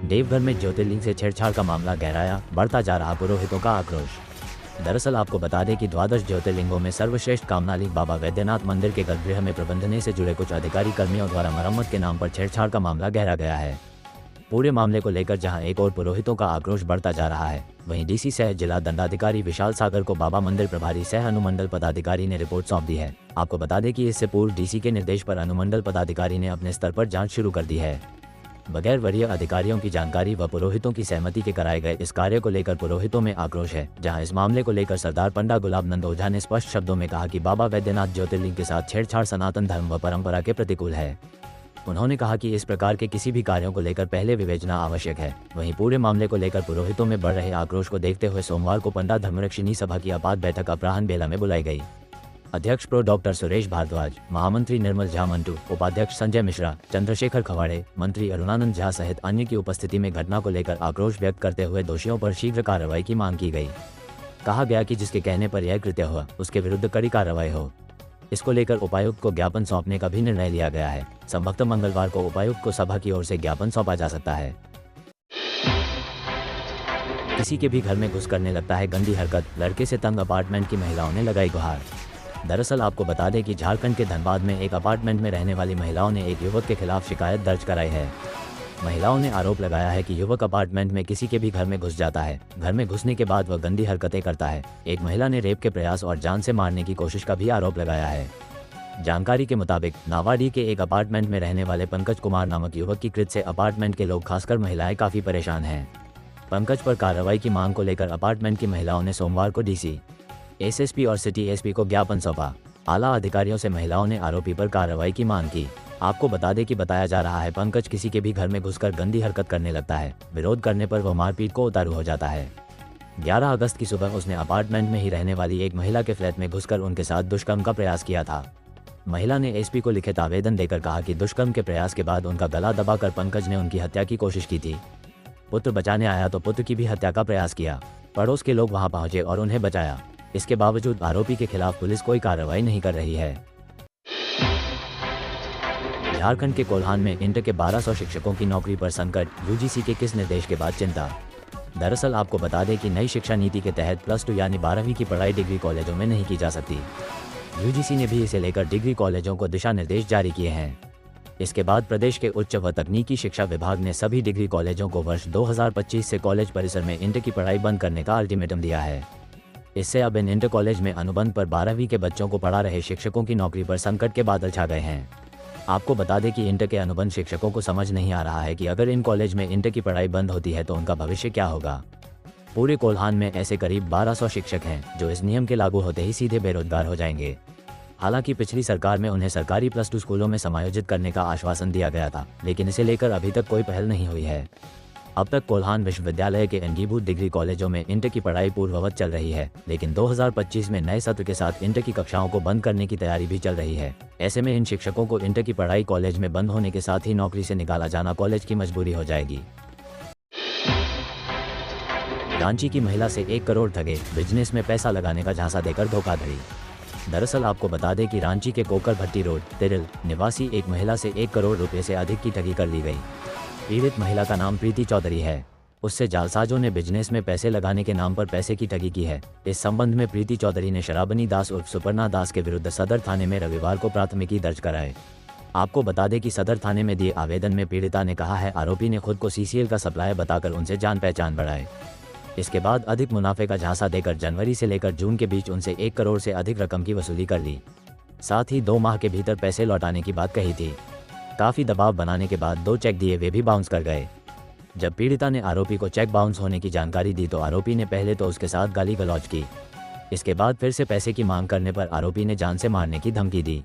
देवघर में ज्योतिर्लिंग से छेड़छाड़ का मामला गहराया, बढ़ता जा रहा पुरोहितों का आक्रोश। दरअसल आपको बता दें कि द्वादश ज्योतिर्लिंगों में सर्वश्रेष्ठ कामनालिंग बाबा वैद्यनाथ मंदिर के गर्भगृह में प्रबंधने से जुड़े कुछ अधिकारी कर्मियों द्वारा मरम्मत के नाम पर छेड़छाड़ का मामला गहरा गया है। पूरे मामले को लेकर जहां एक और पुरोहितों का आक्रोश बढ़ता जा रहा है, वहीं डीसी सह जिला दंडाधिकारी विशाल सागर को बाबा मंदिर प्रभारी सह अनुमंडल पदाधिकारी ने रिपोर्ट सौंप दी है। आपको बता दें कि इससे पूर्व डीसी के निर्देश पर अनुमंडल पदाधिकारी ने अपने स्तर पर जांच शुरू कर दी है। बगैर वरीय अधिकारियों की जानकारी व पुरोहितों की सहमति के कराए गए इस कार्य को लेकर पुरोहितों में आक्रोश है। जहां इस मामले को लेकर सरदार पंडा गुलाब नंद ओझा ने स्पष्ट शब्दों में कहा कि बाबा वैद्यनाथ ज्योतिर्लिंग के साथ छेड़छाड़ सनातन धर्म व परंपरा के प्रतिकूल है। उन्होंने कहा कि इस प्रकार के किसी भी कार्यों को लेकर पहले विवेचना आवश्यक है। वहीं पूरे मामले को लेकर पुरोहितों में बढ़ रहे आक्रोश को देखते हुए सोमवार को पंडा धर्मरक्षिणी सभा की आपात बैठक अपराह्न बेला में बुलाई गई। अध्यक्ष प्रो डॉक्टर सुरेश भारद्वाज, महामंत्री निर्मल झा मंटू, उपाध्यक्ष संजय मिश्रा, चंद्रशेखर खवाड़े, मंत्री अरुणानंद झा सहित अन्य की उपस्थिति में घटना को लेकर आक्रोश व्यक्त करते हुए दोषियों पर शीघ्र कार्रवाई की मांग की गई। कहा गया कि जिसके कहने पर यह कृत्य हुआ उसके विरुद्ध कड़ी कार्रवाई हो। इसको लेकर उपायुक्त को ज्ञापन सौंपने का भी निर्णय लिया गया है। संभवत मंगलवार को उपायुक्त को सभा की ओर से ज्ञापन सौंपा जा सकता है। किसी के भी घर में घुस करने लगता है गंदी हरकत, लड़के से तंग अपार्टमेंट की महिलाओं ने लगाई गुहार। दरअसल आपको बता दें कि झारखंड के धनबाद में एक अपार्टमेंट में रहने वाली महिलाओं ने एक युवक के खिलाफ शिकायत दर्ज कराई है। महिलाओं ने आरोप लगाया है कि युवक अपार्टमेंट में किसी के भी घर में घुस जाता है। घर में घुसने के बाद वह गंदी हरकतें करता है। एक महिला ने रेप के प्रयास और जान से मारने की कोशिश का भी आरोप लगाया है। जानकारी के मुताबिक नावाडी के एक अपार्टमेंट में रहने वाले पंकज कुमार नामक युवक की कृत्य से अपार्टमेंट के लोग खासकर महिलाएं काफी परेशान हैं। पंकज पर कार्रवाई की मांग को लेकर अपार्टमेंट की महिलाओं ने सोमवार को डीसी, एसएसपी और सिटी एसपी को ज्ञापन सौंपा। आला अधिकारियों से महिलाओं ने आरोपी पर कार्रवाई की मांग की। आपको बता दें कि बताया जा रहा है पंकज किसी के भी घर में घुसकर गंदी हरकत करने लगता है। विरोध करने पर वह मारपीट को उतारू हो जाता है। 11 अगस्त की सुबह उसने अपार्टमेंट में ही रहने वाली एक महिला के फ्लैट में घुसकर उनके साथ दुष्कर्म का प्रयास किया था। महिला ने एसपी को लिखित आवेदन देकर कहा कि दुष्कर्म के प्रयास के बाद उनका गला दबाकर पंकज ने उनकी हत्या की कोशिश की थी। पुत्र बचाने आया तो पुत्र की भी हत्या का प्रयास किया। पड़ोस के लोग वहां पहुंचे और उन्हें बचाया। इसके बावजूद आरोपी के खिलाफ पुलिस कोई कार्रवाई नहीं कर रही है। झारखंड के कोल्हान में इंटर के 1200 शिक्षकों की नौकरी पर संकट, यूजीसी के किस निर्देश के बाद चिंता। दरअसल आपको बता दें कि नई शिक्षा नीति के तहत +2 यानी 12वीं की पढ़ाई डिग्री कॉलेजों में नहीं की जा सकती। यूजीसी ने भी इसे लेकर डिग्री कॉलेजों को दिशा निर्देश जारी किए हैं। इसके बाद प्रदेश के उच्च व तकनीकी शिक्षा विभाग ने सभी डिग्री कॉलेजों को वर्ष 2025 से कॉलेज परिसर में इंटर की पढ़ाई बंद करने का अल्टीमेटम दिया है। इससे अब इन इंटर कॉलेज में अनुबंध पर 12वीं के बच्चों को पढ़ा रहे शिक्षकों की नौकरी पर संकट के बादल छा गए हैं। आपको बता दें कि इंटर के अनुबंध शिक्षकों को समझ नहीं आ रहा है कि अगर इन कॉलेज में इंटर की पढ़ाई बंद होती है तो उनका भविष्य क्या होगा। पूरे कोल्हान में ऐसे करीब 1200 शिक्षक हैं जो इस नियम के लागू होते ही सीधे बेरोजगार हो जाएंगे। हालांकि पिछली सरकार में उन्हें सरकारी +2 स्कूलों में समायोजित करने का आश्वासन दिया गया था, लेकिन इसे लेकर अभी तक कोई पहल नहीं हुई है। अब तक कोल्हान विश्वविद्यालय के अंगीभूत डिग्री कॉलेजों में इंटर की पढ़ाई पूर्ववत चल रही है, लेकिन 2025 में नए सत्र के साथ इंटर की कक्षाओं को बंद करने की तैयारी भी चल रही है। ऐसे में इन शिक्षकों को इंटर की पढ़ाई कॉलेज में बंद होने के साथ ही नौकरी से निकाला जाना कॉलेज की मजबूरी हो जाएगी। रांची की महिला से 1 करोड़ ठगे, बिजनेस में पैसा लगाने का झांसा देकर धोखाधड़ी। दरअसल आपको बता दें कि रांची के कोकर भट्टी रोड तिरिल निवासी एक महिला से 1 करोड़ रुपए से अधिक की ठगी कर ली गई। पीड़ित महिला का नाम प्रीति चौधरी है। उससे जालसाजों ने बिजनेस में पैसे लगाने के नाम पर पैसे की ठगी की है। इस संबंध में प्रीति चौधरी ने शराबनी दास उर्फ सुपर्णा दास के विरुद्ध सदर थाने में रविवार को प्राथमिकी दर्ज कराई। आपको बता दें कि सदर थाने में दिए आवेदन में पीड़िता ने कहा है आरोपी ने खुद को सीसीएल का सप्लायर बताकर उनसे जान पहचान बढ़ाई। इसके बाद अधिक मुनाफे का झांसा देकर जनवरी से लेकर जून के बीच उनसे 1 करोड़ से अधिक रकम की वसूली कर ली। साथ ही 2 माह के भीतर पैसे लौटाने की बात कही थी। काफी दबाव बनाने के बाद 2 चेक दिए, वे भी बाउंस कर गए। जब पीड़िता ने आरोपी को चेक बाउंस होने की जानकारी दी तो आरोपी ने पहले तो उसके साथ गाली गलौज की। इसके बाद फिर से पैसे की मांग करने पर आरोपी ने जान से मारने की धमकी दी।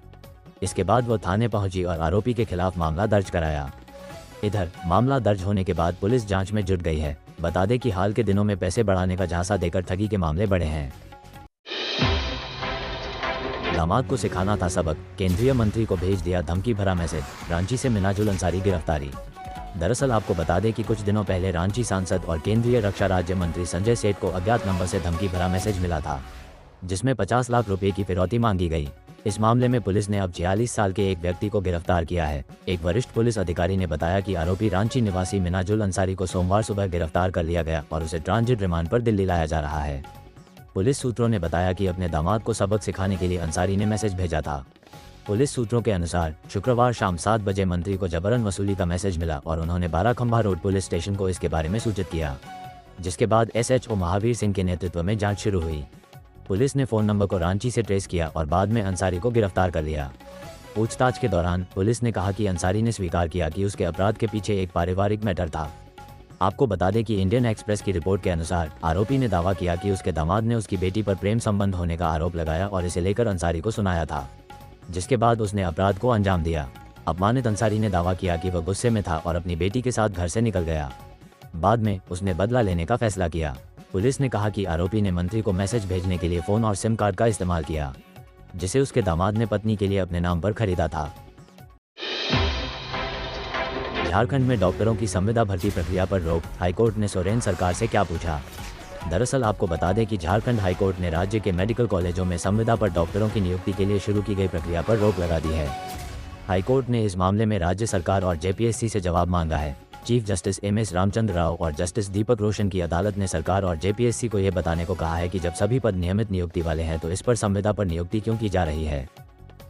इसके बाद वो थाने पहुंची और आरोपी के खिलाफ मामला दर्ज कराया। इधर मामला दर्ज होने के बाद पुलिस जांच में जुट गई है। बता दें कि हाल के दिनों में पैसे बढ़ाने का झांसा देकर ठगी के मामले बढ़े हैं। दामाद को सिखाना था सबक, केंद्रीय मंत्री को भेज दिया धमकी भरा मैसेज, रांची से मिनाजुल अंसारी गिरफ्तारी। दरअसल आपको बता दें कि कुछ दिनों पहले रांची सांसद और केंद्रीय रक्षा राज्य मंत्री संजय सेठ को अज्ञात नंबर से धमकी भरा मैसेज मिला था, जिसमें 50 लाख रुपए की फिरौती मांगी गई। इस मामले में पुलिस ने अब 46 साल के एक व्यक्ति को गिरफ्तार किया है। एक वरिष्ठ पुलिस अधिकारी ने बताया कि आरोपी रांची निवासी मिनाजुल अंसारी को सोमवार सुबह गिरफ्तार कर लिया गया और उसे ट्रांजिट रिमांड पर दिल्ली लाया जा रहा है। पुलिस सूत्रों ने बताया कि अपने दामाद को सबक सिखाने के लिए अंसारी ने मैसेज भेजा था। पुलिस सूत्रों के अनुसार शुक्रवार शाम 7 बजे मंत्री को जबरन वसूली का मैसेज मिला और उन्होंने 12 खंभा रोड पुलिस स्टेशन को इसके बारे में सूचित किया, जिसके बाद SHO महावीर सिंह के नेतृत्व में जांच शुरू हुई। पुलिस ने फ़ोन नंबर को रांची से ट्रेस किया और बाद में अंसारी को गिरफ्तार कर लिया। पूछताछ के दौरान पुलिस ने कहा कि अंसारी ने स्वीकार किया कि उसके अपराध के पीछे एक पारिवारिक मैटर था। आपको बता दें कि इंडियन एक्सप्रेस की रिपोर्ट के अनुसार आरोपी ने दावा किया कि उसके दामाद ने उसकी बेटी पर प्रेम संबंध होने का आरोप लगाया और इसे लेकर अंसारी को सुनाया था, जिसके बाद उसने अपराध को अंजाम दिया। अपमानित अंसारी ने दावा किया कि वह गुस्से में था और अपनी बेटी के साथ घर से निकल गया। बाद में उसने बदला लेने का फैसला किया। पुलिस ने कहा कि आरोपी ने मंत्री को मैसेज भेजने के लिए फ़ोन और सिम कार्ड का इस्तेमाल किया, जिसे उसके दामाद ने पत्नी के लिए अपने नाम पर खरीदा था। झारखंड में डॉक्टरों की संविदा भर्ती प्रक्रिया पर रोक, हाईकोर्ट ने सोरेन सरकार से क्या पूछा। दरअसल आपको बता दें कि झारखंड हाईकोर्ट ने राज्य के मेडिकल कॉलेजों में संविदा पर डॉक्टरों की नियुक्ति के लिए शुरू की गई प्रक्रिया पर रोक लगा दी है। हाईकोर्ट ने इस मामले में राज्य सरकार और JPSC से जवाब मांगा है। Chief justice MS Ramchandra Rao और जस्टिस दीपक रोशन की अदालत ने सरकार और JPSC को यह बताने को कहा है कि जब सभी पद नियमित नियुक्ति वाले हैं तो इस पर संविदा पर नियुक्ति क्यों की जा रही है।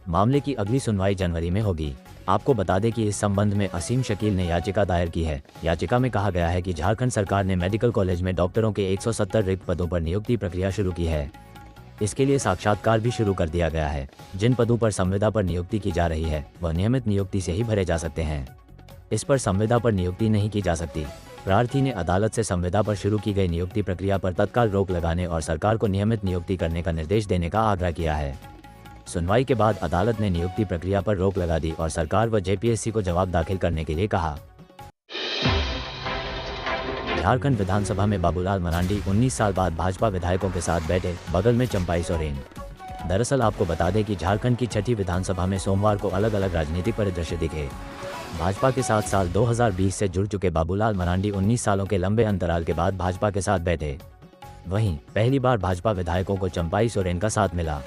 मामले की अगली सुनवाई जनवरी में होगी। आपको बता दें कि इस संबंध में असीम शकील ने याचिका दायर की है। याचिका में कहा गया है कि झारखंड सरकार ने मेडिकल कॉलेज में डॉक्टरों के 170 रिक्त पदों पर नियुक्ति प्रक्रिया शुरू की है। इसके लिए साक्षात्कार भी शुरू कर दिया गया है। जिन पदों पर संविदा पर नियुक्ति की जा रही है वह नियमित नियुक्ति से ही भरे जा सकते हैं। इस पर संविदा पर नियुक्ति नहीं की जा सकती। प्रार्थी ने अदालत से संविदा पर शुरू की गई नियुक्ति प्रक्रिया पर तत्काल रोक लगाने और सरकार को नियमित नियुक्ति करने का निर्देश देने का आग्रह किया है। सुनवाई के बाद अदालत ने नियुक्ति प्रक्रिया पर रोक लगा दी और सरकार व JPSC को जवाब दाखिल करने के लिए कहा। झारखंड विधानसभा में बाबूलाल मरांडी 19 साल बाद भाजपा विधायकों के साथ बैठे, बगल में चंपाई सोरेन। दरअसल आपको बता दें कि झारखंड की 6ठी विधानसभा में सोमवार को अलग अलग राजनीतिक परिदृश्य दिखे। भाजपा के साथ साल 2020 से जुड़ चुके बाबूलाल मरांडी 19 सालों के लंबे अंतराल के बाद भाजपा के साथ बैठे। वहीं पहली बार भाजपा विधायकों को चंपाई सोरेन का साथ मिला।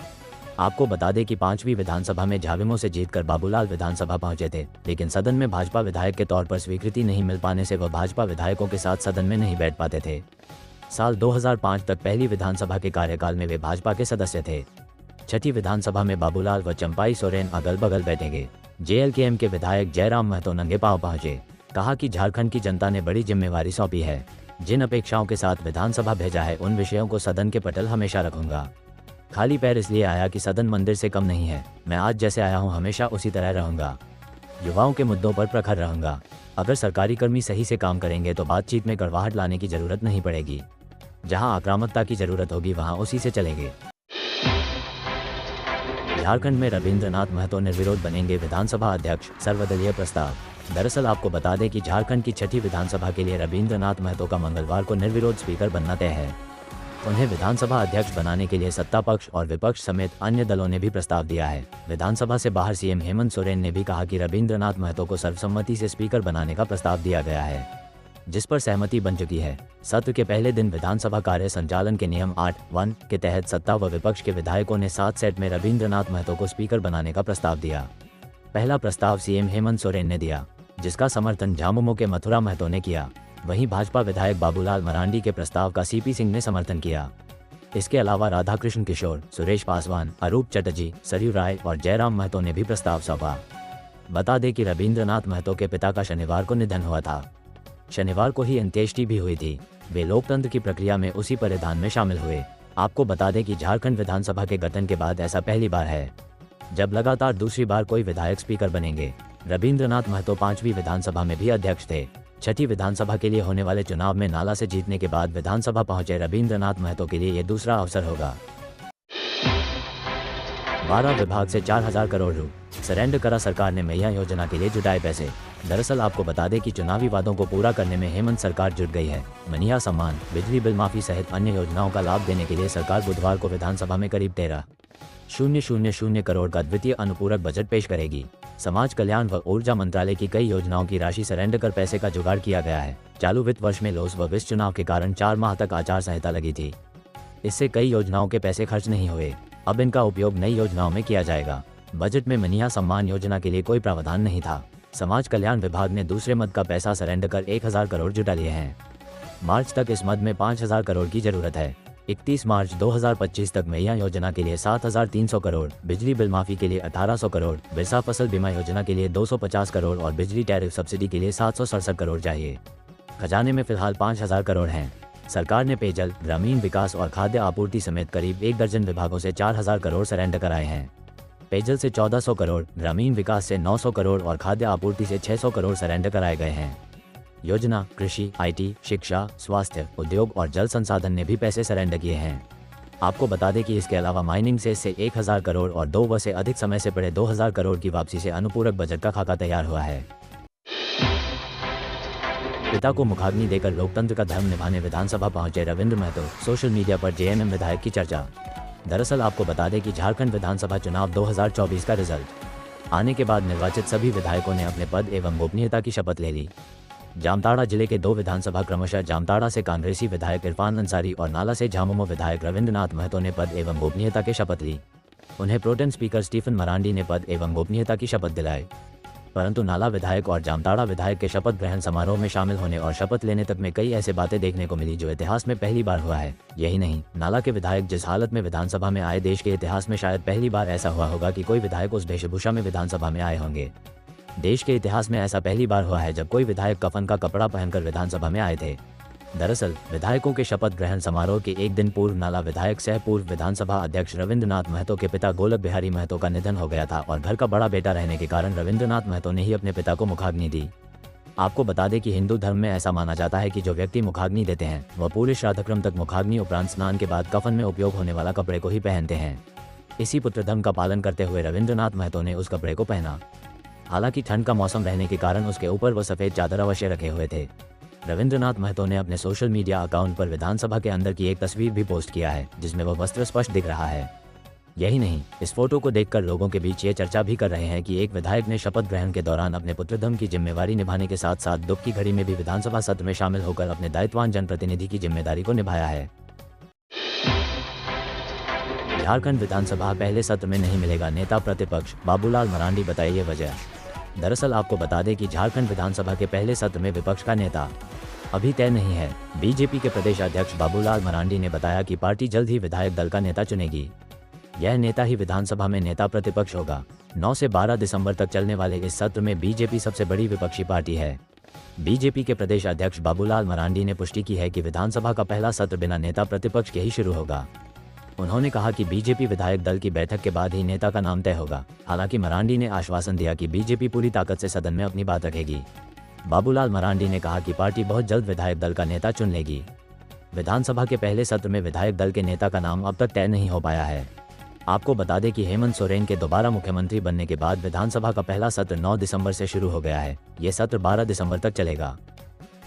आपको बता दें कि 5वीं विधानसभा में झाविमो से जीतकर बाबूलाल विधानसभा पहुंचे थे, लेकिन सदन में भाजपा विधायक के तौर पर स्वीकृति नहीं मिल पाने से वह भाजपा विधायकों के साथ सदन में नहीं बैठ पाते थे। साल 2005 तक पहली विधानसभा के कार्यकाल में वे भाजपा के सदस्य थे। 6ठी विधानसभा में बाबूलाल व चंपाई सोरेन अगल बगल बैठेंगे। JLKM के विधायक जयराम महतो नंगे पांव पहुंचे। कहा कि झारखंड की जनता ने बड़ी जिम्मेवारी सौंपी है। जिन अपेक्षाओं के साथ विधानसभा भेजा है उन विषयों को सदन के पटल हमेशा रखूंगा। खाली पैर इसलिए आया कि सदन मंदिर से कम नहीं है। मैं आज जैसे आया हूं हमेशा उसी तरह रहूंगा। युवाओं के मुद्दों पर प्रखर रहूंगा। अगर सरकारी कर्मी सही से काम करेंगे तो बातचीत में कड़वाहट लाने की जरूरत नहीं पड़ेगी। जहां आक्रामकता की जरूरत होगी वहां उसी से चलेंगे। झारखंड में रविंद्रनाथ महतो निर्विरोध बनेंगे विधानसभा अध्यक्ष, सर्वदलीय प्रस्ताव। दरअसल आपको बता दें कि झारखंड की 6ठी विधानसभा के लिए रविंद्रनाथ महतो का मंगलवार को निर्विरोध स्पीकर बनना तय है। उन्हें विधानसभा अध्यक्ष बनाने के लिए सत्ता पक्ष और विपक्ष समेत अन्य दलों ने भी प्रस्ताव दिया है। विधानसभा से बाहर CM हेमंत सोरेन ने भी कहा कि रविंद्रनाथ महतो को सर्वसम्मति से स्पीकर बनाने का प्रस्ताव दिया गया है, जिस पर सहमति बन चुकी है। सत्र के पहले दिन विधानसभा कार्य संचालन के नियम 8(1) के तहत सत्ता व विपक्ष के विधायकों ने 7 सेट में रविंद्रनाथ महतो को स्पीकर बनाने का प्रस्ताव दिया। पहला प्रस्ताव CM हेमंत सोरेन ने दिया, जिसका समर्थन झामुमो के मथुरा महतो ने किया। वहीं भाजपा विधायक बाबूलाल मरांडी के प्रस्ताव का CP सिंह ने समर्थन किया। इसके अलावा राधाकृष्ण किशोर, सुरेश पासवान, अरूप चटर्जी, सरयू राय और जयराम महतो ने भी प्रस्ताव सौंपा। बता दें कि रविंद्रनाथ महतो के पिता का शनिवार को निधन हुआ था। शनिवार को ही अंत्येष्टि भी हुई थी। वे लोकतंत्र की प्रक्रिया में उसी परिधान में शामिल हुए। आपको बता दें कि झारखंड विधानसभा के गठन के बाद ऐसा पहली बार है जब लगातार दूसरी बार कोई विधायक स्पीकर बनेंगे। रविंद्रनाथ महतो 5वीं विधानसभा में भी अध्यक्ष थे। 6ठी विधानसभा के लिए होने वाले चुनाव में नाला से जीतने के बाद विधानसभा पहुंचे रविंद्रनाथ महतो के लिए यह दूसरा अवसर होगा। 12 विभाग से 4000 करोड़ रु सरेंडर करा सरकार ने मैया योजना के लिए जुटाए पैसे। दरअसल आपको बता दें कि चुनावी वादों को पूरा करने में हेमंत सरकार जुट गई है। मनिया सम्मान, बिजली बिल माफी सहित अन्य योजनाओं का लाभ देने के लिए सरकार बुधवार को विधानसभा में करीब 13,000 करोड़ का द्वितीय अनुपूरक बजट पेश करेगी। समाज कल्याण व ऊर्जा मंत्रालय की कई योजनाओं की राशि सरेंडर कर पैसे का जुगाड़ किया गया है। चालू वित्त वर्ष में लोस व विस चुनाव के कारण 4 माह तक आचार संहिता लगी थी। इससे कई योजनाओं के पैसे खर्च नहीं हुए। अब इनका उपयोग नई योजनाओं में किया जाएगा। बजट में मनीहा सम्मान योजना के लिए कोई प्रावधान नहीं था। समाज कल्याण विभाग ने दूसरे मद का पैसा सरेंडर कर 1000 करोड़ जुटा लिए हैं। मार्च तक इस मद में 5000 करोड़ की जरूरत है। 31 मार्च 2025 तक मैया योजना के लिए 7300 करोड़, बिजली बिल माफी के लिए 1800 करोड़, बिरसा फसल बीमा योजना के लिए 250 करोड़ और बिजली टैरिफ सब्सिडी के लिए 767 करोड़ चाहिए। खजाने में फिलहाल 5000 करोड़ हैं। सरकार ने पेयजल, ग्रामीण विकास और खाद्य आपूर्ति समेत करीब 1 दर्जन विभागों से 4000 करोड़ सरेंडर कराए हैं। पेयजल से 1400 करोड़, ग्रामीण विकास से 900 करोड़ और खाद्य आपूर्ति से 600 करोड़ सरेंडर कराए गए हैं। योजना, कृषि, IT, शिक्षा, स्वास्थ्य, उद्योग और जल संसाधन ने भी पैसे सरेंडर किए हैं। आपको बता दें कि इसके अलावा माइनिंग से 1000 करोड़ और 2 व से अधिक समय से पड़े 2000 करोड़ की वापसी से अनुपूरक बजट का खाका तैयार हुआ है। पिता को मुखाग्नि देकर लोकतंत्र का धर्म निभाने विधानसभा पहुंचे रविंद्र महतो, सोशल मीडिया पर JMM विधायक की चर्चा। दरअसल आपको बता दें कि झारखंड विधानसभा चुनाव 2024 का रिजल्ट आने के बाद निर्वाचित सभी विधायकों ने अपने पद एवं गोपनीयता की शपथ ले ली। जामताड़ा जिले के 2 विधानसभा क्रमशः जामताड़ा से कांग्रेसी विधायक इरफान अंसारी और नाला से झामुमो विधायक रविंद्रनाथ महतो ने पद एवं गोपनीयता की शपथ ली। उन्हें प्रोटेम स्पीकर स्टीफन मरांडी ने पद एवं गोपनीयता की शपथ दिलाई। परंतु नाला विधायक और जामताड़ा विधायक के शपथ ग्रहण समारोह में शामिल होने और शपथ लेने तक में कई ऐसे बातें देखने को मिली जो इतिहास में पहली बार हुआ है। यही नहीं, नाला के विधायक जिस हालत में विधानसभा में आए, देश के इतिहास में शायद पहली बार ऐसा हुआ होगा कि कोई विधायक उस वेशभूषा में विधानसभा में आए होंगे। देश के इतिहास में ऐसा पहली बार हुआ है जब कोई विधायक कफन का कपड़ा पहनकर विधानसभा में आए थे। दरअसल विधायकों के शपथ ग्रहण समारोह के एक दिन पूर्व नाला विधायक सह पूर्व विधानसभा अध्यक्ष रविंद्रनाथ महतो के पिता गोलक बिहारी महतो का निधन हो गया था और घर का बड़ा बेटा रहने के कारण रविंद्रनाथ महतो ने ही अपने पिता को मुखाग्नि दी। आपको बता दें कि हिंदू धर्म में ऐसा माना जाता है कि जो व्यक्ति मुखाग्नि देते हैं वह पूरे श्राद्धक्रम तक मुखाग्नि उपरांत स्नान के बाद कफन में उपयोग होने वाला कपड़े को ही पहनते हैं। इसी पुत्र धर्म का पालन करते हुए रविंद्रनाथ महतो ने उस कपड़े को पहना। हालांकि ठंड का मौसम रहने के कारण उसके ऊपर वह सफेद चादर अवश्य रखे हुए थे। रविंद्रनाथ महतो ने अपने सोशल मीडिया अकाउंट पर विधानसभा के अंदर की एक तस्वीर भी पोस्ट किया है जिसमें वह वस्त्र स्पष्ट दिख रहा है। यही नहीं, इस फोटो को देखकर लोगों के बीच ये चर्चा भी कर रहे हैं कि एक विधायक ने शपथ ग्रहण के दौरान अपने पुत्रधम की जिम्मेवारी निभाने के साथ साथ दुख की घड़ी में भी विधानसभा सत्र में शामिल होकर अपने दायित्ववान जनप्रतिनिधि की जिम्मेदारी को निभाया है। झारखंड विधानसभा पहले सत्र में नहीं मिलेगा नेता प्रतिपक्ष, बाबूलाल मरांडी बताइए वजह। दरअसल आपको बता दें कि झारखंड विधानसभा के पहले सत्र में विपक्ष का नेता अभी तय नहीं है। बीजेपी के प्रदेश अध्यक्ष बाबूलाल मरांडी ने बताया कि पार्टी जल्द ही विधायक दल का नेता चुनेगी। यह नेता ही विधानसभा में नेता प्रतिपक्ष होगा। 9 से 12 दिसंबर तक चलने वाले इस सत्र में बीजेपी सबसे बड़ी विपक्षी पार्टी है। बीजेपी के प्रदेश अध्यक्ष बाबूलाल मरांडी ने पुष्टि की है कि विधानसभा का पहला सत्र बिना नेता प्रतिपक्ष के ही शुरू होगा। उन्होंने कहा कि बीजेपी विधायक दल की बैठक के बाद ही नेता का नाम तय होगा। हालांकि मरांडी ने आश्वासन दिया कि बीजेपी पूरी ताकत से सदन में अपनी बात रखेगी। बाबूलाल मरांडी ने कहा कि पार्टी बहुत जल्द विधायक दल का नेता चुन लेगी। विधानसभा के पहले सत्र में विधायक दल के नेता का नाम अब तक तय नहीं हो पाया है। आपको बता दें कि हेमंत सोरेन के दोबारा मुख्यमंत्री बनने के बाद विधानसभा का पहला सत्र 9 दिसंबर से शुरू हो गया है। ये सत्र 12 दिसंबर तक चलेगा।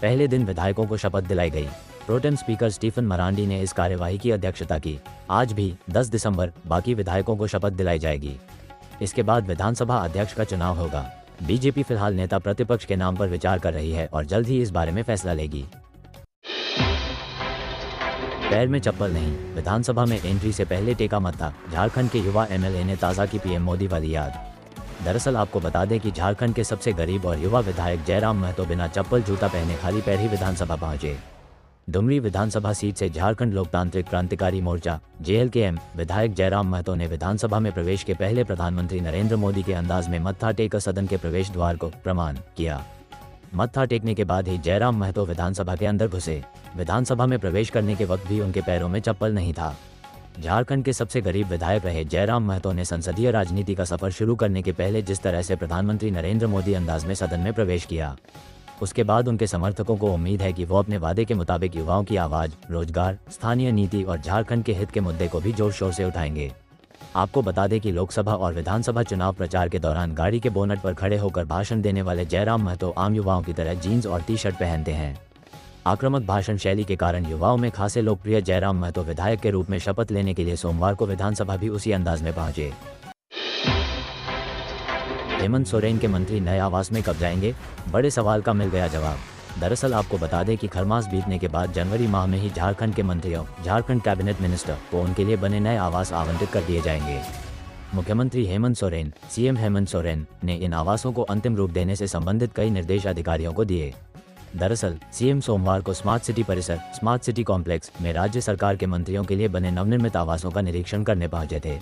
पहले दिन विधायकों को शपथ दिलाई गई। प्रोटेम स्पीकर स्टीफन मरांडी ने इस कार्यवाही की अध्यक्षता की। आज भी 10 दिसंबर बाकी विधायकों को शपथ दिलाई जाएगी। इसके बाद विधानसभा अध्यक्ष का चुनाव होगा। बीजेपी फिलहाल नेता प्रतिपक्ष के नाम पर विचार कर रही है और जल्द ही इस बारे में फैसला लेगी। पैर में चप्पल नहीं, विधानसभा में एंट्री से पहले टेका मत्था, झारखंड के युवा MLA ने ताज़ा की PM मोदी वाली याद। दरअसल आपको बता दें कि झारखंड के सबसे गरीब और युवा विधायक जयराम महतो बिना चप्पल जूता पहने खाली पैर ही विधानसभा पहुंचे। डुमरी विधानसभा सीट से झारखंड लोकतांत्रिक क्रांतिकारी मोर्चा JLKM विधायक जयराम महतो ने विधानसभा में प्रवेश के पहले प्रधानमंत्री नरेंद्र मोदी के अंदाज में मत्था टेकर सदन के प्रवेश द्वार को प्रणाम किया। मत्था टेकने के बाद ही जयराम महतो विधानसभा के अंदर घुसे। विधानसभा में प्रवेश करने के वक्त भी उनके पैरों में चप्पल नहीं था। झारखंड के सबसे गरीब विधायक रहे जयराम महतो ने संसदीय राजनीति का सफर शुरू करने के पहले जिस तरह से प्रधानमंत्री नरेंद्र मोदी अंदाज में सदन में प्रवेश किया, उसके बाद उनके समर्थकों को उम्मीद है कि वो अपने वादे के मुताबिक युवाओं की आवाज, रोजगार, स्थानीय नीति और झारखंड के हित के मुद्दे को भी जोर शोर से उठाएंगे। आपको बता दें कि लोकसभा और विधानसभा चुनाव प्रचार के दौरान गाड़ी के बोनट पर खड़े होकर भाषण देने वाले जयराम महतो आम युवाओं की तरह जीन्स और टी-शर्ट पहनते हैं। आक्रामक भाषण शैली के कारण युवाओं में खासे लोकप्रिय जयराम महतो विधायक के रूप में शपथ लेने के लिए सोमवार को विधानसभा भी उसी अंदाज में पहुंचे। हेमंत सोरेन के मंत्री नए आवास में कब जाएंगे, बड़े सवाल का मिल गया जवाब। दरअसल आपको बता दें कि खरमास बीतने के बाद जनवरी माह में ही झारखंड के मंत्रियों, झारखंड कैबिनेट मिनिस्टर को उनके लिए बने नए आवास आवंटित कर दिए जाएंगे। मुख्यमंत्री हेमंत सोरेन, सीएम हेमंत सोरेन ने इन आवासों को अंतिम रूप देने से संबंधित कई निर्देश अधिकारियों को दिए। दरअसल सीएम सोमवार को स्मार्ट सिटी परिसर, स्मार्ट सिटी कॉम्प्लेक्स में राज्य सरकार के मंत्रियों के लिए बने नवनिर्मित आवासों का निरीक्षण करने पहुंचे थे।